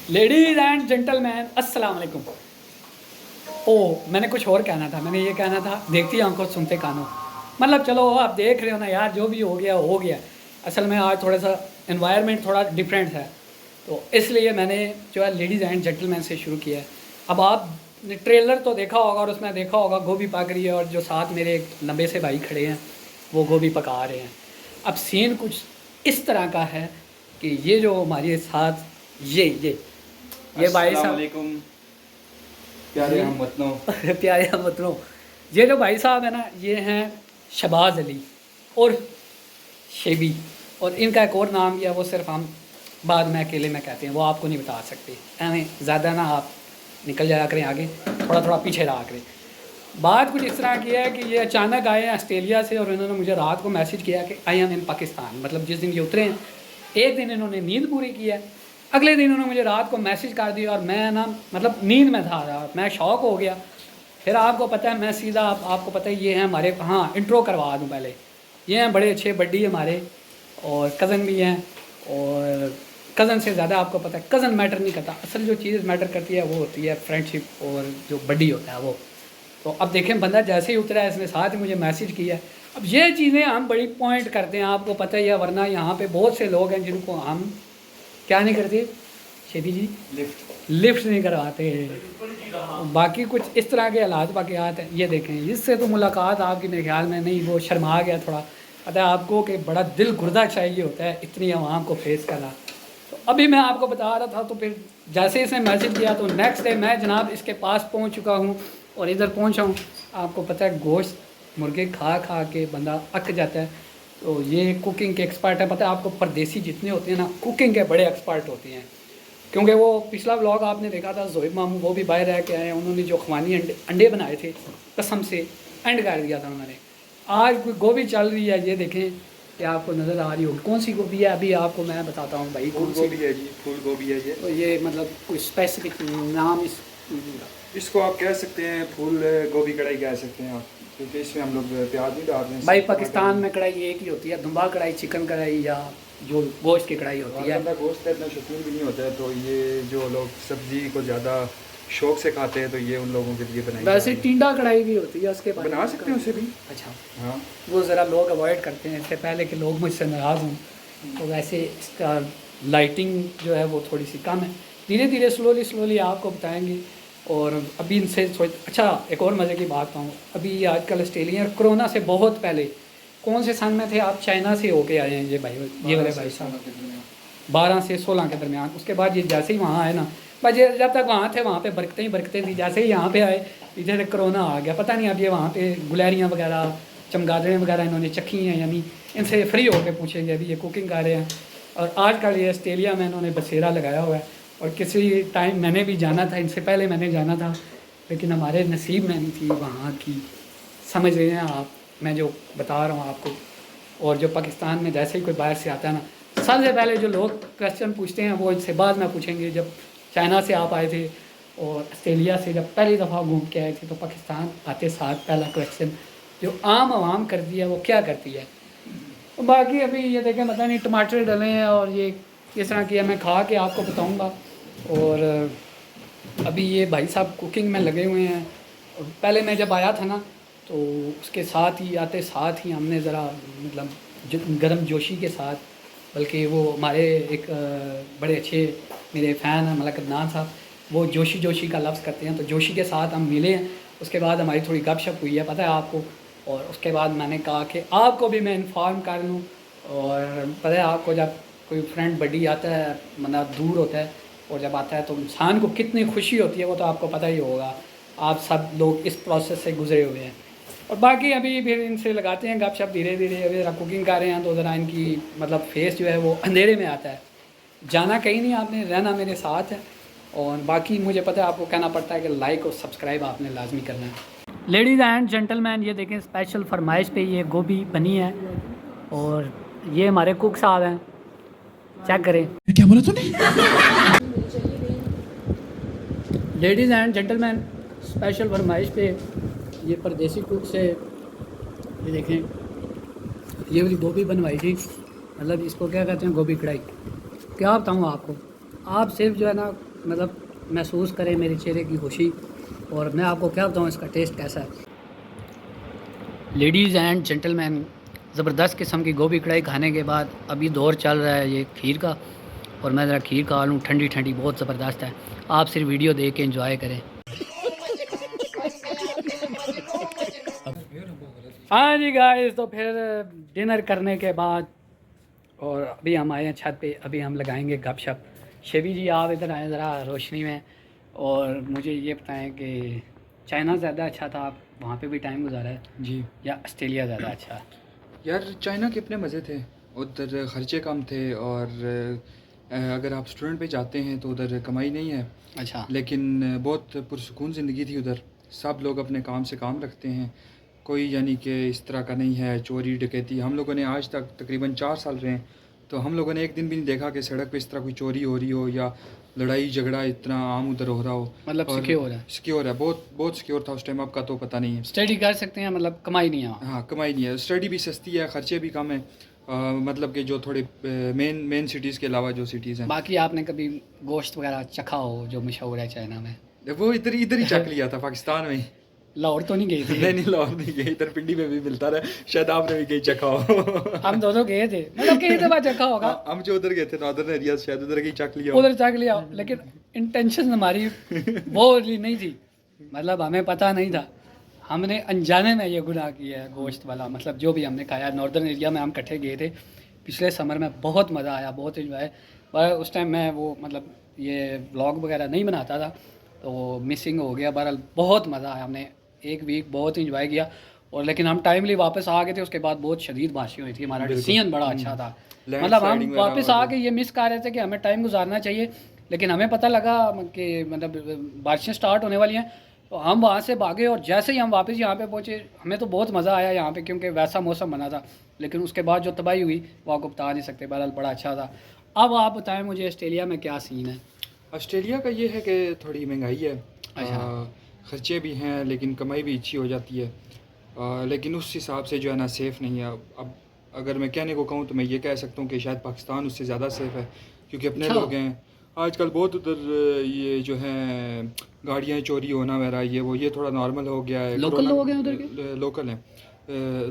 Ladies and gentleman अस्सलाम वालेकुम। ओ मैंने कुछ और कहना था, मैंने ये कहना था देखती आंखों सुनते कानों। मतलब चलो आप देख रहे हो ना यार, जो भी हो गया हो गया। असल में आज थोड़ा सा एनवायरनमेंट थोड़ा डिफरेंट है, तो इसलिए मैंने जो है लेडीज़ एंड जेंटलमैन से शुरू किया है। अब आपने ट्रेलर तो देखा होगा और उसमें देखा होगा गोभी पक रही है और जो साथ मेरे एक लंबे से भाई खड़े हैं वो गोभी पका रहे हैं। अब सीन कुछ इस तरह का है कि ये जो हमारे साथ ये भाई अस्सलाम साहब वालेकुम प्यारे हम वतनों। प्यारे हमवतनों, ये जो भाई साहब है ना, ये हैं शबाज अली और शेबी, और इनका एक और नाम भी है, वो सिर्फ हम बाद में अकेले में कहते हैं, वो आपको नहीं बता सकते। हमें ज़्यादा ना आप निकल जाया करें आगे, थोड़ा थोड़ा पीछे रहा करें। बात कुछ इस तरह की है कि ये अचानक आए हैं ऑस्ट्रेलिया से और इन्होंने मुझे रात को मैसेज किया कि आई एम इन पाकिस्तान। मतलब जिस दिन ये उतरे हैं एक दिन इन्होंने नींद पूरी की है, अगले दिन उन्होंने मुझे रात को मैसेज कर दिया और मैं ना मतलब नींद में था यार, मैं शॉक हो गया। फिर आपको पता है मैं सीधा आपको पता है ये हैं हमारे, हाँ इंट्रो करवा दूँ पहले। ये हैं बड़े अच्छे बड्डी हमारे और कज़न भी हैं, और कज़न से ज़्यादा आपको पता है कज़न मैटर नहीं करता, असल जो चीज़ मैटर करती है वो होती है फ्रेंडशिप और जो बड्डी होता है वो। तो अब देखें बंदा जैसे ही उतरा है इसने साथ ही मुझे मैसेज किया है। अब ये चीज़ें हम बड़ी पॉइंट करते हैं, आपको पता ही है, वरना यहाँ पे बहुत से लोग हैं जिनको हम क्या नहीं करते शेबी जी, लिफ्ट नहीं करवाते। बाकी कुछ इस तरह के हालात वाक़यात हैं। ये देखें इससे तो मुलाकात आपकी मेरे ख्याल में नहीं, वो शर्मा गया थोड़ा। पता है आपको कि बड़ा दिल गुर्दा चाहिए होता है इतनी आवाम को फेस करना। तो अभी मैं आपको बता रहा था, तो फिर जैसे इसने मैसेज किया तो नेक्स्ट डे मैं जनाब इसके पास पहुंच चुका हूं और इधर पहुंचा हूं। आपको पता है गोश्त मुर्गे खा खा के बंदा अक जाता है, तो ये कुकिंग के एक्सपर्ट है। पता है आपको परदेसी जितने होते हैं ना कुकिंग के बड़े एक्सपर्ट होते हैं, क्योंकि वो पिछला व्लॉग आपने देखा था जोहिब मामू, वो भी बाहर रह के आए हैं, उन्होंने जो ख़वानी अंडे बनाए थे कसम से एंड कर दिया था उन्होंने। आज कोई गोभी चल रही है, ये देखें कि आपको नज़र आ रही होगी कौन सी गोभी है, अभी आपको मैं बताता हूँ भाई फूल कौन सी गोभी है जी, फूल गोभी है ये। तो ये मतलब कोई स्पेसिफिक नाम इसको आप कह सकते हैं फूल गोभी कढ़ाई कह सकते हैं आप, क्योंकि इसमें हम लोग प्याज नहीं डालते हैं। भाई पाकिस्तान में कढ़ाई एक ही होती है, दुम्बा कढ़ाई, चिकन कढ़ाई या जो गोश्त की कढ़ाई होती है। गोश्त का इतना शौकीन भी नहीं होता है, तो ये जो लोग सब्जी को ज़्यादा शौक से खाते हैं तो ये उन लोगों के लिए बनाई वैसे जाती है। टिंडा कढ़ाई भी होती है, उसके बाद बना सकते हैं उसे भी। अच्छा, हाँ वो ज़रा लोग अवॉइड करते हैं, इससे पहले कि लोग मुझसे नाराज़ हों। तो वैसे इसका लाइटिंग जो है वो थोड़ी सी कम है, धीरे धीरे स्लोली आपको बताएंगे। और अभी इनसे अच्छा एक और मज़े की बात कहूँ, अभी आजकल ऑस्ट्रेलिया कोरोना से बहुत पहले कौन से सन में थे आप, चाइना से होके आए हैं ये भाई, ये वाले भाई साहब 12 से 16 के दरमियान। उसके बाद ये जैसे ही वहाँ आए ना, बस ये जब तक वहाँ थे वहाँ पे बरकतें ही बरकतें थी, जैसे ही यहाँ पे आए इधर से कोरोना आ गया। पता नहीं अब ये वहाँ पे गुलहरियाँ वगैरह चमगादड़ें वगैरह इन्होंने चखी हैं या नहीं, इनसे फ्री होकर पूछेंगे। अभी ये कुकिंग कर रहे हैं और आजकल ये ऑस्ट्रेलिया में इन्होंने बसेरा लगाया हुआ है। और किसी टाइम मैंने भी जाना था, इनसे पहले मैंने जाना था, लेकिन हमारे नसीब में नहीं थी वहाँ की, समझ रहे हैं आप मैं जो बता रहा हूँ आपको। और जो पाकिस्तान में जैसे ही कोई बाहर से आता है ना, सबसे पहले जो लोग क्वेश्चन पूछते हैं वो इनसे बाद में पूछेंगे। जब चाइना से आप आए थे और ऑस्ट्रेलिया से जब पहली दफ़ा घूम के आए थे, तो पाकिस्तान आते साथ पहला क्वेश्चन जो आम आवाम करती है वो क्या करती है। तो बाकी अभी ये देखें पता नहीं टमाटर डले हैं और ये किस तरह किया, मैं खा के आपको बताऊँगा। और अभी ये भाई साहब कुकिंग में लगे हुए हैं। और पहले मैं जब आया था ना तो उसके साथ ही आते साथ ही हमने ज़रा मतलब गर्म जोशी के साथ, बल्कि वो हमारे एक बड़े अच्छे मेरे फ़ैन हैं मलक अदनान साहब, वो जोशी जोशी का लफ्ज़ करते हैं, तो जोशी के साथ हम मिले हैं। उसके बाद हमारी थोड़ी गपशप हुई है, पता है आपको। और उसके बाद मैंने कहा कि आपको भी मैं इन्फॉर्म कर लूँ। और पता है आपको जब कोई फ्रेंड बड़ी आता है, मतलब दूर होता है और जब आता है तो इंसान को कितनी खुशी होती है वो तो आपको पता ही होगा, आप सब लोग इस प्रोसेस से गुजरे हुए हैं। और बाकी अभी फिर इनसे लगाते हैं गपशप धीरे धीरे। अभी ज़रा कुकिंग कर रहे हैं तो ज़रा इनकी मतलब फेस जो है वो अंधेरे में आता है। जाना कहीं नहीं आपने, रहना मेरे साथ है। और बाकी मुझे पता है आपको कहना पड़ता है कि लाइक और सब्सक्राइब आपने लाजमी करना है। लेडीज़ एंड जेंटलमैन, ये देखें स्पेशल फरमाइश पे ये गोभी बनी है और ये हमारे कुक साहब हैं, चेक करें। क्या बोला तूने? लेडीज़ एंड जेंटलमैन, स्पेशल फरमाइश पे ये परदेसी कुक से ये देखें ये वाली गोभी बनवाई थी। मतलब इसको क्या कहते हैं, गोभी कढ़ाई। क्या बताऊँ आपको, आप सिर्फ जो है ना मतलब महसूस करें मेरे चेहरे की खुशी, और मैं आपको क्या बताऊँ इसका टेस्ट कैसा है। लेडीज़ एंड जेंटलमैन, ज़बरदस्त किस्म की गोभी कढ़ाई खाने के बाद अभी दौर चल रहा है ये खीर का, और मैं ज़रा खीर खा लूँ, ठंडी ठंडी बहुत ज़बरदस्त है। आप सिर्फ वीडियो देख के एंजॉय करें। हाँ जी गाइस, तो फिर डिनर करने के बाद और अभी हम आए हैं छत पे, अभी हम लगाएंगे गपशप। शेबी जी आप इधर आए ज़रा रोशनी में, और मुझे ये बताएं कि चाइना ज़्यादा अच्छा था, आप वहाँ पे भी टाइम गुजारा है, जी या ऑस्ट्रेलिया ज़्यादा अच्छा? यार, चाइना के अपने मज़े थे, उधर ख़र्चे कम थे, और अगर आप स्टूडेंट पे जाते हैं तो उधर कमाई नहीं है, अच्छा। लेकिन बहुत पुरसुकून ज़िंदगी थी उधर। सब लोग अपने काम से काम रखते हैं, कोई यानी कि इस तरह का नहीं है चोरी डकैती। हम लोगों ने आज तक तकरीबन 4 साल रहे हैं, तो हम लोगों ने एक दिन भी नहीं देखा कि सड़क पे इस तरह कोई चोरी हो रही हो या लड़ाई झगड़ा इतना आम उधर हो रहा हो। मतलब और सिक्योर है? सिक्योर है, बहुत बहुत सिक्योर था उस टाइम, आपका तो पता नहीं है। स्टडी कर सकते हैं, मतलब कमाई नहीं है वहाँ? हाँ, कमाई नहीं है, स्टडी भी सस्ती है, ख़र्चे भी कम है। मतलब कि जो थोड़े मेन सिटीज़ के अलावा जो सिटीज़ हैं। बाकी आपने कभी गोश्त वगैरह चखा हो जो मशहूर है चाइना में? वो इधर इधर ही चख लिया था, पाकिस्तान में ही। लाहौर तो नहीं गई थी? नहीं नहीं, लाहौर नहीं गए, इधर पिंडी में भी मिलता रहा, शायद आपने भी कहीं चखा हो। हम दोनों गए थे, मतलब कई दफ़ा चखा होगा। हम जो उधर गए थे नॉर्दर्न एरिया, शायद उधर कहीं चख लिया हो। उधर चख लिया, लेकिन इंटेंशन हमारी वो नहीं थी, मतलब हमें पता नहीं था, हमने अनजाने में ये गुनाह किया है गोश्त वाला। मतलब जो भी हमने खाया, नॉर्दर्न एरिया में हम इकट्ठे गए थे पिछले समर में, बहुत मज़ा आया, बहुत इन्जॉय। पर उस टाइम मैं वो मतलब ये व्लॉग वगैरह नहीं बनाता था, तो वो मिसिंग हो गया। बहरहाल बहुत मज़ा आया, हमने एक वीक बहुत इन्जॉय किया, और लेकिन हम टाइमली वापस आ गए थे। उसके बाद बहुत शदीद बारिश हुई थी, हमारा डिसीजन बड़ा अच्छा था। मतलब हम वापस आके ये मिस कर रहे थे कि हमें टाइम गुजारना चाहिए, लेकिन हमें पता लगा कि मतलब बारिशें स्टार्ट होने वाली हैं, तो हम वहाँ से भागे, और जैसे ही हम वापस यहाँ पे पहुँचे, हमें तो बहुत मज़ा आया यहाँ पे, क्योंकि वैसा मौसम बना था। लेकिन उसके बाद जो तबाही हुई वो आपको बता नहीं सकते। बहरहाल बड़ा अच्छा था। अब आप बताएं मुझे ऑस्ट्रेलिया में क्या सीन है? ऑस्ट्रेलिया का ये है कि थोड़ी महंगाई है, अच्छा। ख़र्चे भी हैं, लेकिन कमाई भी अच्छी हो जाती है, लेकिन उस हिसाब से जो है ना सेफ़ नहीं है। अब अगर मैं कहने को कहूँ तो मैं ये कह सकता हूँ कि शायद पाकिस्तान उससे ज़्यादा सेफ़ है, क्योंकि अपने अच्छा। लोग हैं। आजकल बहुत उधर ये जो है गाड़ियाँ चोरी होना वगैरह, ये थोड़ा नॉर्मल हो गया है। लोकल लोग हैं उधर के? लोकल हैं,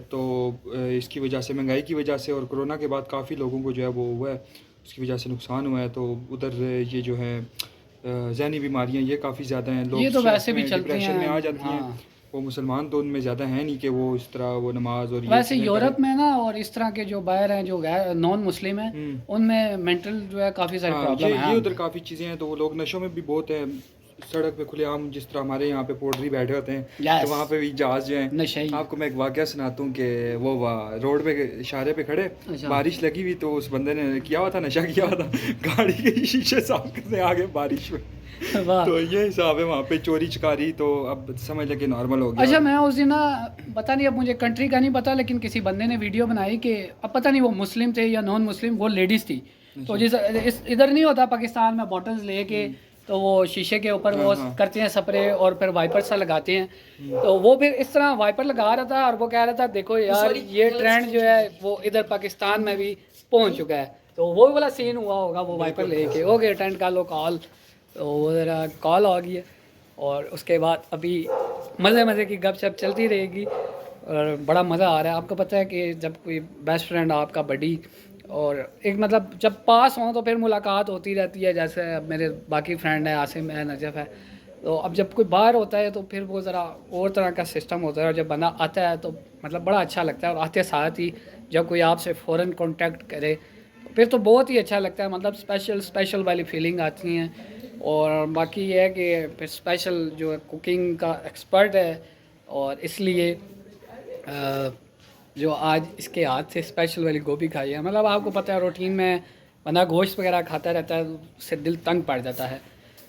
तो इसकी वजह से, महंगाई की वजह से, और कोरोना के बाद काफ़ी लोगों को जो है वो हुआ है, उसकी वजह से नुकसान हुआ है। तो उधर ये जो है ज़हनी बीमारियाँ ये काफ़ी ज़्यादा हैं, लोग ये तो वैसे भी चलती डिप्रेशन हैं। में आ जाती हैं। हाँ। वो मुसलमान तो उनमें ज़्यादा है नहीं कि वो इस तरह वो नमाज और ये वैसे चीज़ें यूरोप करें। में ना, और इस तरह के जो बाहर हैं, जो नॉन मुस्लिम हैं, उनमें मेंटल जो है काफ़ी सारी हाँ, प्रॉब्लम है। ये उधर काफ़ी चीज़ें हैं, तो वो लोग नशों में भी बहुत हैं, सड़क पे खुलेआम, जिस तरह हमारे यहाँ पे पोल्ट्री बैठे होते हैं, Yes. तो वहाँ पे भी जहाज जो हैं। नशे ही। आपको मैं एक वाक़या सुनाता हूँ कि वो रोड पे इशारे पे खड़े, अच्छा। बारिश लगी हुई, तो उस बंदे ने किया हुआ था, नशा किया हुआ था, गाड़ी के शीशे साफ करने आ गए बारिश में। वाह। तो ये हिसाब है वहाँ पे, चोरी चकारी तो अब समझ लगे नॉर्मल हो गया। अच्छा, मैं उस दिन ना, पता नहीं, अब मुझे कंट्री का नहीं पता, लेकिन किसी बंदे ने वीडियो बनाई कि अब पता नहीं वो मुस्लिम थे या नॉन मुस्लिम, वो लेडीज़ थी। तो जिस इधर नहीं होता पाकिस्तान में बॉटल्स लेके, तो वो शीशे के ऊपर वो करते हैं स्प्रे, और फिर वाइपर सा लगाते हैं। तो वो फिर इस तरह वाइपर लगा रहा था, और वो कह रहा था देखो यार, ये ट्रेंड जो है वो इधर पाकिस्तान में भी पहुंच चुका है। तो वो वाला सीन हुआ होगा, वो वाइपर लेके ओके अटेंड कर लो कॉल, तो वो ज़रा कॉल आ गई है, और उसके बाद अभी मज़े की गपशप चलती रहेगी, और बड़ा मज़ा आ रहा है। आपको पता है कि जब कोई बेस्ट फ्रेंड आपका बडी, और एक मतलब जब पास हों तो फिर मुलाकात होती रहती है। जैसे अब मेरे बाकी फ्रेंड हैं, आसिम है, नजफ़ है, तो अब जब कोई बाहर होता है तो फिर वो ज़रा और तरह का सिस्टम होता है, और जब बंदा आता है तो मतलब बड़ा अच्छा लगता है। और आते साथ ही जब कोई आपसे फ़ौरन कांटेक्ट करे फिर तो बहुत ही अच्छा लगता है, मतलब स्पेशल वाली फीलिंग आती हैं। और बाकी ये है कि फिर स्पेशल जो है कुकिंग का एक्सपर्ट है, और इसलिए जो आज इसके हाथ से स्पेशल वाली गोभी खाई है। मतलब आपको पता है रूटीन में बंदा गोश्त वगैरह खाता रहता है, उससे दिल तंग पड़ जाता है।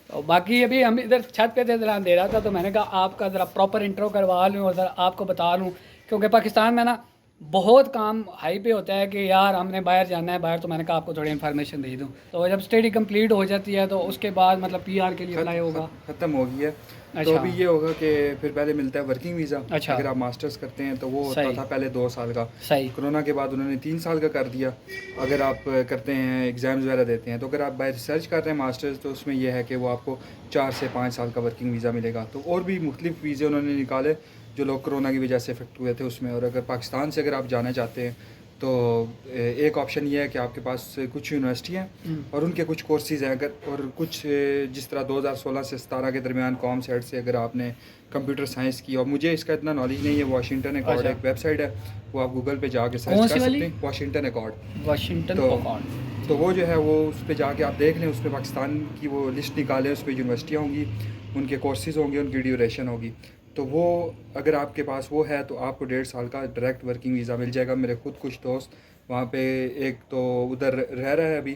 और बाकी अभी हम इधर छत पे थे, ज़रा अंधेरा था, तो मैंने कहा आपका ज़रा प्रॉपर इंट्रो करवा लूँ और ज़रा आपको बता लूँ, क्योंकि पाकिस्तान में ना बहुत काम हाई पे होता है कि यार हमने बाहर जाना है बाहर, तो मैंने कहा आपको थोड़ी इन्फॉर्मेशन दे दूँ। तो जब स्टडी कंप्लीट हो जाती है तो उसके बाद मतलब PR के लिए अप्लाई होगा। ख़त्म हो गई है, तो अभी ये होगा कि फिर पहले मिलता है वर्किंग वीज़ा। अच्छा। अगर आप मास्टर्स करते हैं तो वो होता सही। था पहले 2 साल का, सही। कोरोना के बाद उन्होंने 3 साल का कर दिया। अगर आप करते हैं एग्ज़ाम्स वगैरह देते हैं, तो अगर आप बाय रिसर्च कर रहे हैं मास्टर्स, तो उसमें यह है कि वो आपको 4 से 5 साल का वर्किंग वीज़ा मिलेगा। तो और भी मुख्तलिफ वीज़े उन्होंने निकाले जो लोग कोरोना की वजह से इफेक्ट हुए थे उसमें। और अगर पाकिस्तान से अगर आप जाना चाहते हैं तो एक ऑप्शन ये है कि आपके पास कुछ यूनिवर्सिटी हैं और उनके कुछ कोर्सेज़ हैं, अगर और कुछ जिस तरह 2016 से 17 के दरमियान कॉम सेट से अगर आपने कंप्यूटर साइंस की, और मुझे इसका इतना नॉलेज नहीं है, वाशिंगटन अकॉर्ड अच्छा। एक वेबसाइट है, वो आप गूगल पे जाके कौन सर्च सी कर वाली? सकते हैं, वाशिंगटन अकॉर्ड। वाशिंगटन तो- अकॉर्ड। तो वो जो है वो उस पर जाके आप देख लें, उसमें पाकिस्तान की वो लिस्ट निकालें, उस पर यूनिवर्सिटियाँ होंगी, उनके कोर्सेज़ होंगे, उनकी ड्यूरेशन होगी। तो वो अगर आपके पास वो है तो आपको 1.5 साल का डायरेक्ट वर्किंग वीज़ा मिल जाएगा। मेरे खुद कुछ दोस्त वहाँ पे, एक तो उधर रह रहा है अभी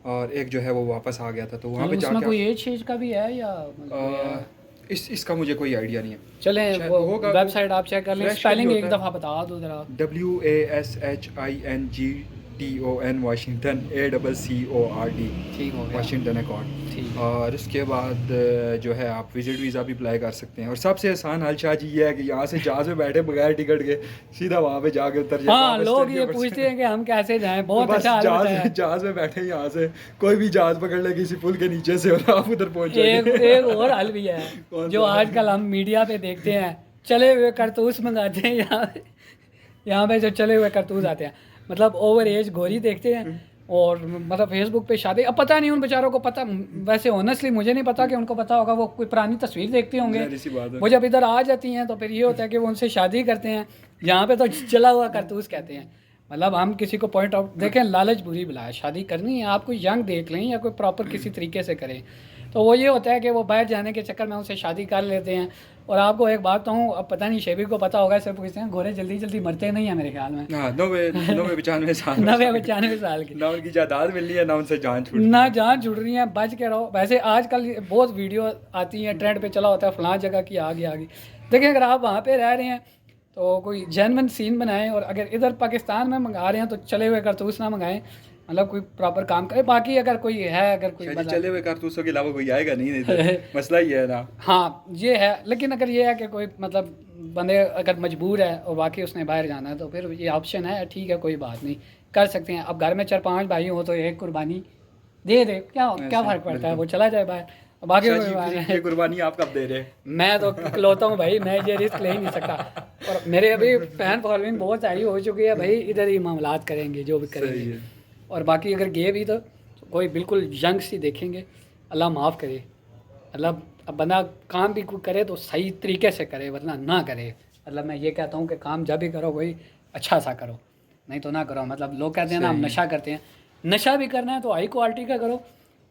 और एक जो है वो वापस आ गया था, तो वहाँ पे उसमें जाके कोई एज शेज का भी है या इसका मुझे कोई आइडिया नहीं है। चलें शायद वो होगा, वेबसाइट आप चेक कर लें, फ्रेश स्पेलिंग कभी एक होता है। दफ़ा बता दो ज़रा। WASHINGTON वाशिंगटन ACCORD ठीक हो गया। Washington accord. ठीक। और उसके बाद जो है आप विजिट वीज़ा भी अप्लाई कर सकते हैं। और सबसे आसान हाल शाह जी ये है कि यहाँ से जहाज़ में बैठे बगैर टिकट के सीधा वहाँ पे जाके उतर जाए। हाँ, लोग ये पूछते हैं कि हम कैसे जाएं, बहुत अच्छा हाल बताया है। जहाज़ में बैठे यहाँ से कोई भी जहाज़ पकड़ ले किसी पुल के नीचे से और आप उधर पहुँच एक जाएंगे। एक और हल भी है कौन जो सा? आजकल हम मीडिया पे देखते हैं, चले हुए करतूस मंगाते हैं। यहाँ पे जो चले हुए करतूस आते हैं, मतलब ओवर एज गोरी देखते हैं और मतलब फेसबुक पे शादी। अब पता नहीं उन बेचारों को पता, वैसे ऑनेस्टली मुझे नहीं पता कि उनको पता होगा, वो कोई पुरानी तस्वीर देखते होंगे। जाहिर सी बात है। वो जब इधर आ जाती हैं तो फिर ये होता है कि वो उनसे शादी करते हैं। यहाँ पे तो चला हुआ करतूस कहते हैं। मतलब हम किसी को पॉइंट आउट देखें, लालच बुरी बला है। शादी करनी है आप कोई यंग देख लें या कोई प्रॉपर किसी तरीके से करें, तो वो ये होता है कि वो बाहर जाने के चक्कर में उनसे शादी कर लेते हैं। और आपको एक बात कहूँ, अब पता नहीं शेबी को पता होगा, सिर्फ पूछते हैं गोरे जल्दी जल्दी मरते नहीं हैं मेरे ख्याल में। हाँ, 95 साल 95 साल की ना उनकी जायदाद मिलनी है ना उनसे जान छूट ना जान जुड़ रही है। बच के रहो। वैसे आजकल बहुत वीडियो आती हैं, ट्रेंड पे चला होता है फलां जगह की आ गई। देखिए अगर आप वहाँ पे रह रहे हैं तो कोई जेन्युइन सीन बनाएं, और अगर इधर पाकिस्तान में मंगा रहे हैं तो चले हुए करतूस ना मंगाएं, मतलब कोई प्रॉपर काम करें। बाकी अगर कोई है, अगर कोई शायद चले हुए कारतूसों के अलावा कोई आएगा नहीं इधर। मसला ही है ना। हाँ ये है, लेकिन अगर ये है कि कोई मतलब बंदे अगर मजबूर है और वाकई उसने बाहर जाना है तो फिर ये ऑप्शन है, ठीक है कोई बात नहीं, कर सकते हैं। अब घर में 4-5 भाई हो तो एक कुर्बानी दे दे, क्या फ़र्क पड़ता है, वो चला जाए बाहर। बाकी कोई बात नहीं। ये कुर्बानी आप कब दे रहे हैं? मैं तो इकलौता हूँ भाई, मैं ये रिस्क ले ही नहीं सकता। और मेरे अभी फैन फॉलोइंग बहुत सारी हो चुकी है भाई, इधर ही मामलात करेंगे जो भी सही करेंगे। है। और बाकी अगर गे भी तो कोई बिल्कुल यंग सी देखेंगे, अल्लाह माफ़ करे। मतलब अब बंदा काम भी कोई करे तो सही तरीके से करे, वरना ना करे। मतलब मैं ये कहता हूँ कि काम जब भी करो कोई अच्छा सा करो, नहीं तो ना करो। मतलब लोग कहते हैं ना हम नशा करते हैं, नशा भी करना है तो हाई क्वालिटी का करो।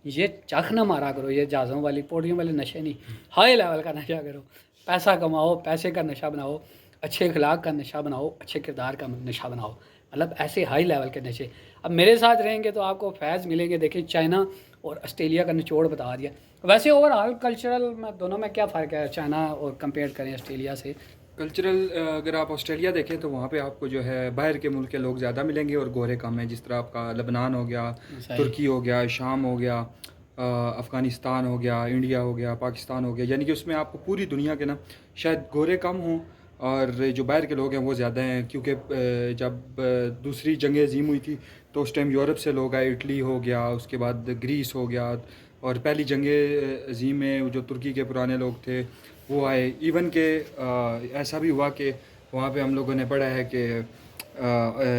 ये चख ना मारा करो, ये जहाज़ों वाली पोडियों वाले नशे नहीं, हाई लेवल का नशा करो। पैसा कमाओ, पैसे का नशा बनाओ, अच्छे अखलाक का नशा बनाओ, अच्छे किरदार का नशा बनाओ। मतलब ऐसे हाई लेवल के नशे। अब मेरे साथ रहेंगे तो आपको फैज़ मिलेंगे। देखिए चाइना और ऑस्ट्रेलिया का निचोड़ बता दिया। वैसे ओवरऑल कल्चरल में दोनों में क्या फ़र्क है चाइना और कंपेयर करें ऑस्ट्रेलिया से? कल्चरल अगर आप ऑस्ट्रेलिया देखें तो वहाँ पे आपको जो है बाहर के मुल्क के लोग ज़्यादा मिलेंगे और गोरे कम हैं। जिस तरह आपका लबनान हो गया, तुर्की हो गया, शाम हो गया, अफ़गानिस्तान हो गया, इंडिया हो गया, पाकिस्तान हो गया, यानी कि उसमें आपको पूरी दुनिया के ना शायद गोरे कम हों और जो बाहर के लोग हैं वो ज़्यादा हैं। क्योंकि जब दूसरी जंग अज़ीम हुई थी तो उस टाइम यूरोप से लोग आए, इटली हो गया, उसके बाद ग्रीस हो गया, और पहली जंग अज़ीम में जो तुर्की के पुराने लोग थे वो आए। इवन के ऐसा भी हुआ कि वहाँ पे हम लोगों ने पढ़ा है कि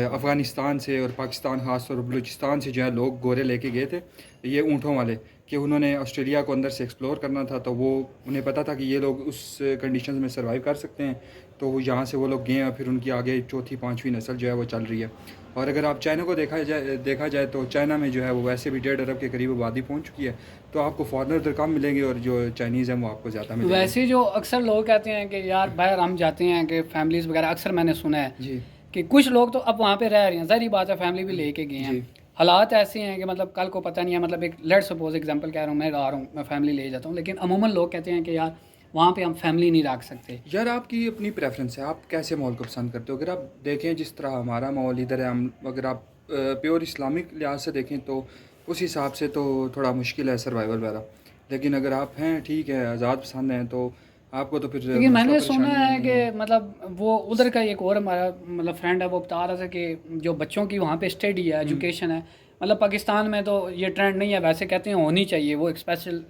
अफ़गानिस्तान से और पाकिस्तान ख़ास तौर पर बलूचिस्तान से जो है लोग गोरे लेके गए थे, ये ऊँटों वाले, कि उन्होंने ऑस्ट्रेलिया को अंदर से एक्सप्लोर करना था। तो वो उन्हें पता था कि ये लोग उस कंडीशन में सर्वाइव कर सकते हैं, तो वो यहाँ से वो लोग गए और फिर उनकी आगे चौथी पाँचवीं नस्ल जो है वो चल रही है। और अगर आप चाइना को देखा जाए तो चाइना में जो है वो वैसे भी 1.5 अरब के करीब आबादी पहुँच चुकी है, तो आपको फॉरनर उधर कम मिलेंगे और जो चाइनीज़ हैं वो आपको ज़्यादा मिलेंगे। वैसे जो अक्सर लोग कहते हैं कि यार बाहर हम जाते हैं कि फैमिलीज़ वगैरह, अक्सर मैंने सुना है जी कि कुछ लोग तो अब वहाँ पे रह रहे हैं, ज़ाहिर बात है फैमिली भी लेके गए हैं। हालात ऐसे हैं कि मतलब कल को पता नहीं है, मतलब एक लेट सपोज एग्जांपल कह रहा हूँ, मैं आ रहा हूँ, मैं फैमिली ले जाता हूँ, लेकिन अमूमन लोग कहते हैं कि यार वहाँ पे हम फैमिली नहीं रख सकते। यार आपकी अपनी प्रेफरेंस है, आप कैसे माहौल को पसंद करते हो। अगर आप देखें जिस तरह हमारा माहौल इधर है, हम अगर आप प्योर इस्लामिक लिहाज से देखें तो उस हिसाब से तो थोड़ा मुश्किल है सर्वाइवल वगैरह। लेकिन अगर आप हैं ठीक है आज़ाद पसंद हैं तो आपको तो फिर क्योंकि मैंने मसला सुना परेशानी है कि मतलब वो उधर का एक और हमारा मतलब फ्रेंड है, वो बता रहा था कि जो बच्चों की वहाँ पे स्टडी है, एजुकेशन है, मतलब पाकिस्तान में तो ये ट्रेंड नहीं है, वैसे कहते हैं होनी चाहिए, वो एक स्पेशल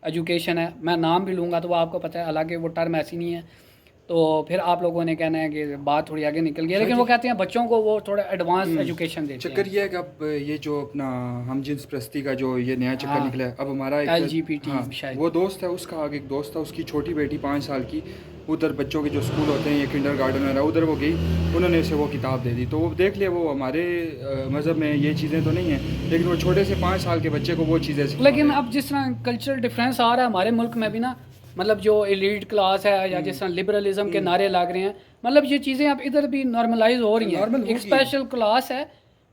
एजुकेशन है, मैं नाम भी लूँगा तो वो आपको पता है, हालांकि वो टर्म ऐसी नहीं है, तो फिर आप लोगों ने कहना है कि बात थोड़ी आगे निकल गई, लेकिन वो कहते हैं बच्चों को वो थोड़ा एडवांस एजुकेशन देते चक्कर हैं। ये है कि अब ये जो अपना हम जिन्स प्रस्ती का जो ये नया चक्कर हाँ, निकला है, अब हमारा एक LGBT शायद। वो दोस्त है, उसका आगे एक दोस्त था, उसकी छोटी बेटी 5 साल की, उधर बच्चों के जो स्कूल होते हैं, ये किंडर गार्डन वगैरह, उधर वो गई, उन्होंने उसे वो किताब दे दी, तो वो देख लिया, वो हमारे मज़हब में ये चीज़ें तो नहीं हैं, लेकिन वो छोटे से 5 साल के बच्चे को वो चीज़ें सिखा लेकिन रहे हैं। अब जिस तरह कल्चरल डिफरेंस आ रहा है हमारे मुल्क में भी ना, मतलब जो एलीट क्लास है या जिस तरह लिबरलिज्म के नारे लग रहे हैं, मतलब ये चीज़ें अब इधर भी नॉर्मलाइज हो रही हैं। नॉर्मल एक होगी। स्पेशल क्लास है,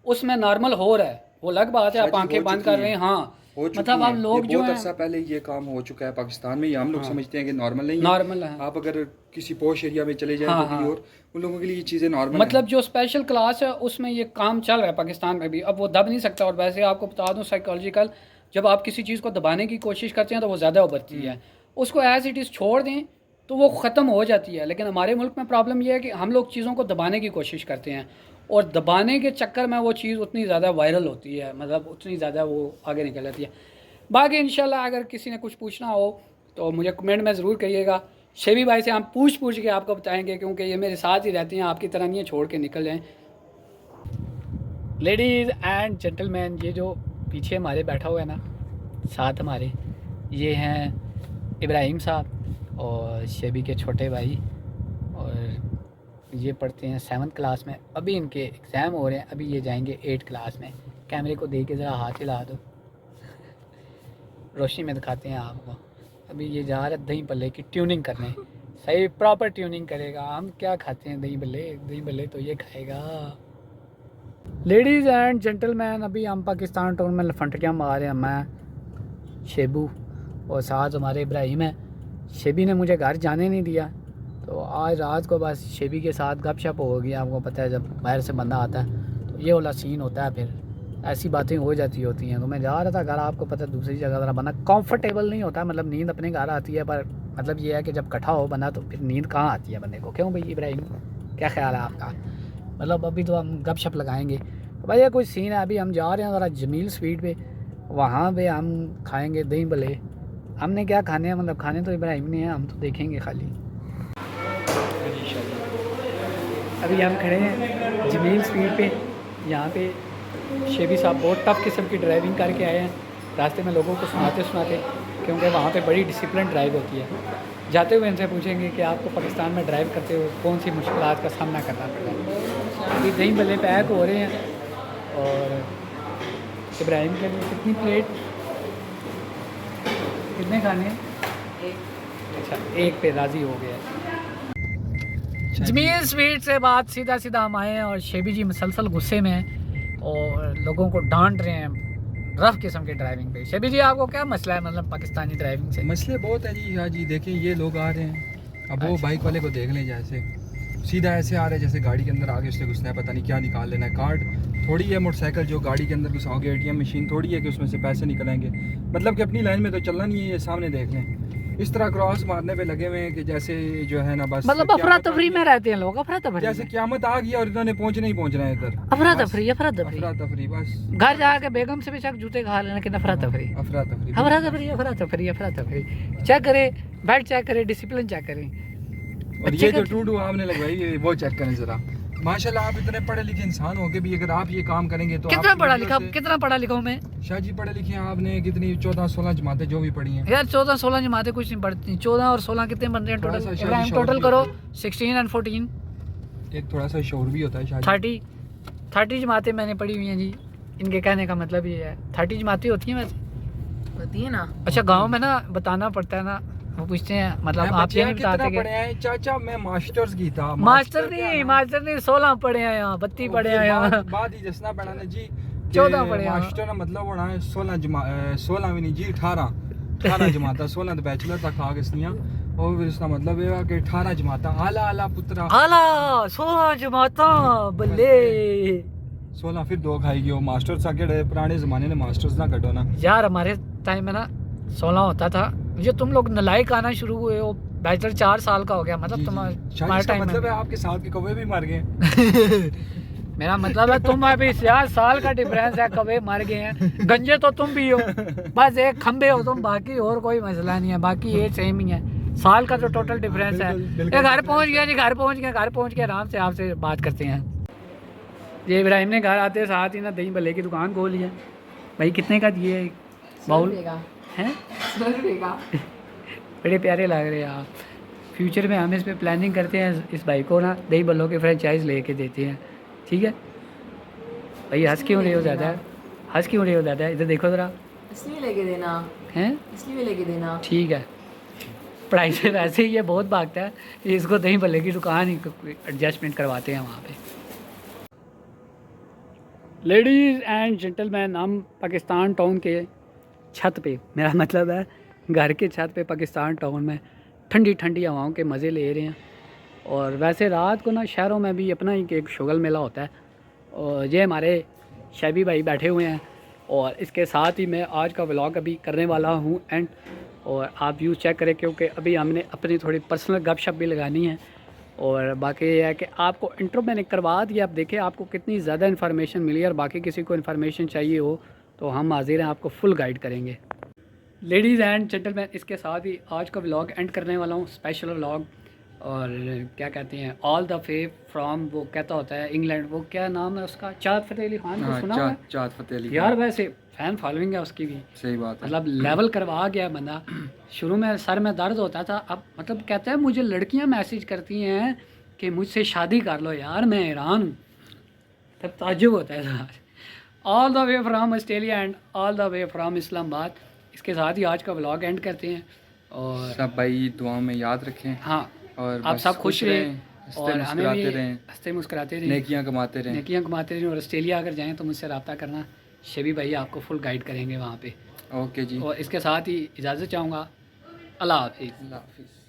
उसमें नॉर्मल हो रहा है, वो अलग बात है, आप शायद आंखें हो बंद चुकी कर रहे हैं, हैं। हाँ, हो चुकी मतलब आप हैं। लोग ये जो बहुत हैं अर्सा पहले ये काम हो चुका है पाकिस्तान में, ये हम लोग समझते हैं कि नॉर्मल नहीं है। नॉर्मल है। आप अगर किसी पॉश एरिया में चले जाएं हाँ, तो कहीं हाँ। और, उन लोगों के लिए ये चीज़ें नॉर्मल मतलब जो स्पेशल क्लास है उसमें ये काम चल रहा है पाकिस्तान में भी, अब वो दब नहीं सकता। और वैसे आपको बता दूं, साइकोलॉजिकल जब आप किसी चीज़ को दबाने की कोशिश करते हैं तो वो ज़्यादा उभरती है, उसको एज इट इज़ छोड़ दें तो वो ख़त्म हो जाती है। लेकिन हमारे मुल्क में प्रॉब्लम ये है कि हम लोग चीज़ों को दबाने की कोशिश करते हैं, और दबाने के चक्कर में वो चीज़ उतनी ज़्यादा वायरल होती है, मतलब उतनी ज़्यादा वो आगे निकल जाती है। बाकी इंशाल्लाह अगर किसी ने कुछ पूछना हो तो मुझे कमेंट में ज़रूर कहिएगा। शेबी भाई से हम पूछ के आपको बताएंगे, क्योंकि ये मेरे साथ ही रहती हैं, आपकी तरह नहीं है छोड़ के निकल जाएँ। लेडीज़ एंड जेंटलमैन, ये जो पीछे हमारे बैठा हुआ है ना साथ हमारे, ये हैं इब्राहिम साहब और शेबी के छोटे भाई, और ये पढ़ते हैं 7th क्लास में, अभी इनके एग्ज़ाम हो रहे हैं, अभी ये जाएंगे 8th क्लास में। कैमरे को देख के ज़रा हाथ हिला दो, रोशनी में दिखाते हैं आपको। अभी ये जा रहा है दही भल्ले की ट्यूनिंग करने, सही प्रॉपर ट्यूनिंग करेगा। हम क्या खाते हैं दही भल्ले तो ये खाएगा। लेडीज़ एंड जेंटलमैन, अभी हम पाकिस्तान टाउन में लफंटियाँ मार रहे हैं, मैं शेबू और साथ हमारे इब्राहिम है। शेबी ने मुझे घर जाने नहीं दिया, तो आज रात को बस शेबी के साथ गपशप होगी। आपको पता है जब बाहर से बंदा आता है तो ये वाला सीन होता है, फिर ऐसी बातें हो जाती होती हैं। तो मैं जा रहा था घर, आपको पता है दूसरी जगह ज़रा बंदा कंफर्टेबल नहीं होता, मतलब नींद अपने घर आती है, पर मतलब ये है कि जब इकट्ठा हो बंदा तो फिर नींद कहाँ आती है बंदे को। क्यों भाई इब्राहिम, क्या ख्याल है आपका? मतलब अभी तो हम गपशप लगाएंगे। तो भैया कोई सीन है, अभी हम जा रहे हैं ज़रा जमील स्वीट पे, वहाँ पे हम खाएँगे दही भले। हमने क्या खाने हैं, मतलब खाने तो इब्राहिम ने हैं, हम तो देखेंगे खाली। अभी हम खड़े हैं जमील स्वीट पे, यहाँ पे शेबी साहब बहुत टफ किस्म की ड्राइविंग करके आए हैं, रास्ते में लोगों को सुनाते, क्योंकि वहाँ पे बड़ी डिसिप्लिन ड्राइव होती है। जाते हुए इनसे पूछेंगे कि आपको पाकिस्तान में ड्राइव करते हुए कौन सी मुश्किलात का सामना करना पड़ा है। अभी दही भल्ले पैक हो रहे हैं, और इब्राहिम के लिए कितनी प्लेट, कितने खाने हैं? अच्छा, एक पे राज़ी हो गया। जमील स्वीट से बात सीधा हम आए हैं, और शेबी जी मुसलसल गुस्से में हैं और लोगों को डांट रहे हैं रफ किस्म की ड्राइविंग पे। शेबी जी आपको क्या मसला है, मतलब पाकिस्तानी ड्राइविंग से? मसले बहुत है जी। हाँ जी, देखें ये लोग आ रहे हैं, अब वो अच्छा। बाइक वाले को देख लें, जैसे सीधा ऐसे आ रहे हैं जैसे गाड़ी के अंदर आगे उससे घुसना है, पता नहीं क्या निकाल लेना है। कार्ड थोड़ी है, मोटरसाइकिल जो गाड़ी के अंदर घुसाओगे, ATM मशीन थोड़ी है कि उसमें से पैसे निकलेंगे। मतलब कि अपनी लाइन में तो चलना नहीं है, ये सामने देख लें, इस तरह क्रॉस मारने पे लगे हुए हैं कि जैसे जो है ना, बस मतलब अफरा तफरी में रहते हैं लोग, अफरा तफरी जैसे क्यामत आ गई और इन्होंने पहुंचना ही पहुंचना है इधर। अफरा बस, तफरी अफरा तफरी बस। घर जाके बेगम से बेशक जूते खा लेना, लेकिन अफरा तफरी चेक करे, बेल्ट चेक करे, डिसिप्लिन चेक करें। और ये जो टू आपने लगवाई है वो चेक करें जरा। माशाल्लाह आप इतने पढ़े लिखे इंसान हो के भी अगर आप ये काम करेंगे तो कितना आपकी पढ़ा वजह लिखा, से- कितना पढ़ा लिखा हूँ मैं? शाह जी पढ़े लिखे हैं आपने, कितनी 14-16 जमातें जो भी पढ़ी हैं। यार 14-16 जमातें कुछ नहीं पढ़ती, 14 और 16 कितने बन रहे हैं थोड़ा टोटल? सा इब्राहिम शौर टोटल भी करो, होता 16 और 14 एक थोड़ा सा शौर भी होता है शाह जी। 30 जमातें मैंने पढ़ी हुई हैं जी। इनके कहने का मतलब ये है 30 जमातें होती हैं वैसे, होती है ना। अच्छा गांव में ना बताना पड़ता है ना, वो पूछते हैं मतलब आप ये नहीं बताते पढ़े कि हैं चाचा? मैं मास्टर्स की था। मास्टर क्या नहीं, नाम? मास्टर नहीं, 16 पढ़े हैं यहाँ, 32 पढ़े हैं यहाँ। बाद ही जसना पढ़ा ना जी, 14 पढ़े हैं। मास्टर का मतलब होना है 16 भी नहीं जी, 18 जमाता, 16 बैचलर तक आ गई, और फिर इसका मतलब ये है कि 18 जमाता आला पुत्रा, आला 16 जमाता बल्ले। 16 फिर 2 खाई गयो मास्टर सा के पुराने जमाने में मास्टर्स ना कटो ना यार हमारे टाइम में ना 16 होता था। ये तुम लोग नलायक आना शुरू हुए हो बैचलर 4 साल का हो गया, मतलब जी, तुम्हारे शायद तुम्हारे इसका टाइम मतलब में। है आपके साथ के कौवे भी मर गए। मेरा मतलब है तुम अभी 4 साल का डिफरेंस है, कभी मर गए हैं। गंजे तो तुम भी हो, बस एक खंबे हो तुम, बाकी और कोई मसला नहीं है, बाकी एज सेम ही है। साल का तो टोटल डिफरेंस है। बिल्कुल ये घर difference पहुंच गया जी, घर पहुंच के आराम से आपसे बात करते हैं। ये इब्राहिम ने घर आते साथ ही ना दही भल्ले की दुकान खोल लिया। भाई कितने का दिए बाउल हैं? 100 रुपये का। बड़े प्यारे लग रहे हैं आप। फ्यूचर में हम इस पे प्लानिंग करते हैं, इस भाई को ना दही भल्लों के फ्रेंचाइज लेके देते हैं, ठीक है भाई? हंस क्यों रहे हो ज़्यादा, हंस क्यों रहे हो ज़्यादा? इधर देखो ज़रा। इसलिए लेके देना, हैं? इसलिए लेके देना। ठीक है, पढ़ाई से वैसे ही ये बहुत भागता है, इसको दही भल्ले की दुकान ही एडजस्टमेंट करवाते हैं वहाँ पे। लेडीज़ एंड जेंटलमैन, हम पाकिस्तान टाउन के छत पे, मेरा मतलब है घर के छत पे पाकिस्तान टाउन में ठंडी ठंडी हवाओं के मज़े ले रहे हैं। और वैसे रात को ना शहरों में भी अपना ही एक शुगल मेला होता है, और ये हमारे शैबी भाई बैठे हुए हैं। और इसके साथ ही मैं आज का व्लॉग अभी करने वाला हूँ एंड, और आप व्यू चेक करें क्योंकि अभी हमने अपनी थोड़ी पर्सनल गपशप भी लगानी है। और बाकी ये है कि आपको इंट्रो मैंने करवा दिया, आप देखें आपको कितनी ज़्यादा इन्फॉर्मेशन मिली, और बाकी किसी को इन्फॉर्मेशन चाहिए हो तो हम हाजिर हैं, आपको फुल गाइड करेंगे। लेडीज़ एंड जेंटलमैन, इसके साथ ही आज का व्लॉग एंड करने वाला हूँ, स्पेशल व्लॉग। और क्या कहते हैं, ऑल द वे फ्रॉम, वो कहता होता है इंग्लैंड, वो क्या नाम है उसका, चाँद फतेह अली खान को सुना हुआ है? चाँद फतेह अली यार वैसे फ़ैन फॉलोइंग है उसकी भी, सही बात है। मतलब लेवल करवा गया बंदा। शुरू में सर में दर्द होता था, अब मतलब कहता है मुझे लड़कियां मैसेज करती हैं कि मुझसे शादी कर लो यार, मैं हैरान हूँ। तब ताज्जुब होता है। All the way from Australia and all the way from Islamabad. इसके साथ ही आज का व्लॉग एंड करते हैं। और सब भाई दुआओं में याद रखें, हाँ, और आप बस सब खुश रहें और हमें भी मुस्कुराते रहें, हंसते मुस्कुराते रहें, नेकियां कमाते रहें। नेकियां कमाते रहें। और ऑस्ट्रेलिया अगर जाएँ तो मुझसे रब्ता करना, शबी भाई आपको फुल गाइड करेंगे वहाँ पे। ओके जी, और इसके साथ ही इजाज़त चाहूँगा। अल्लाह हाफिज़। अल्लाह हाफिज़।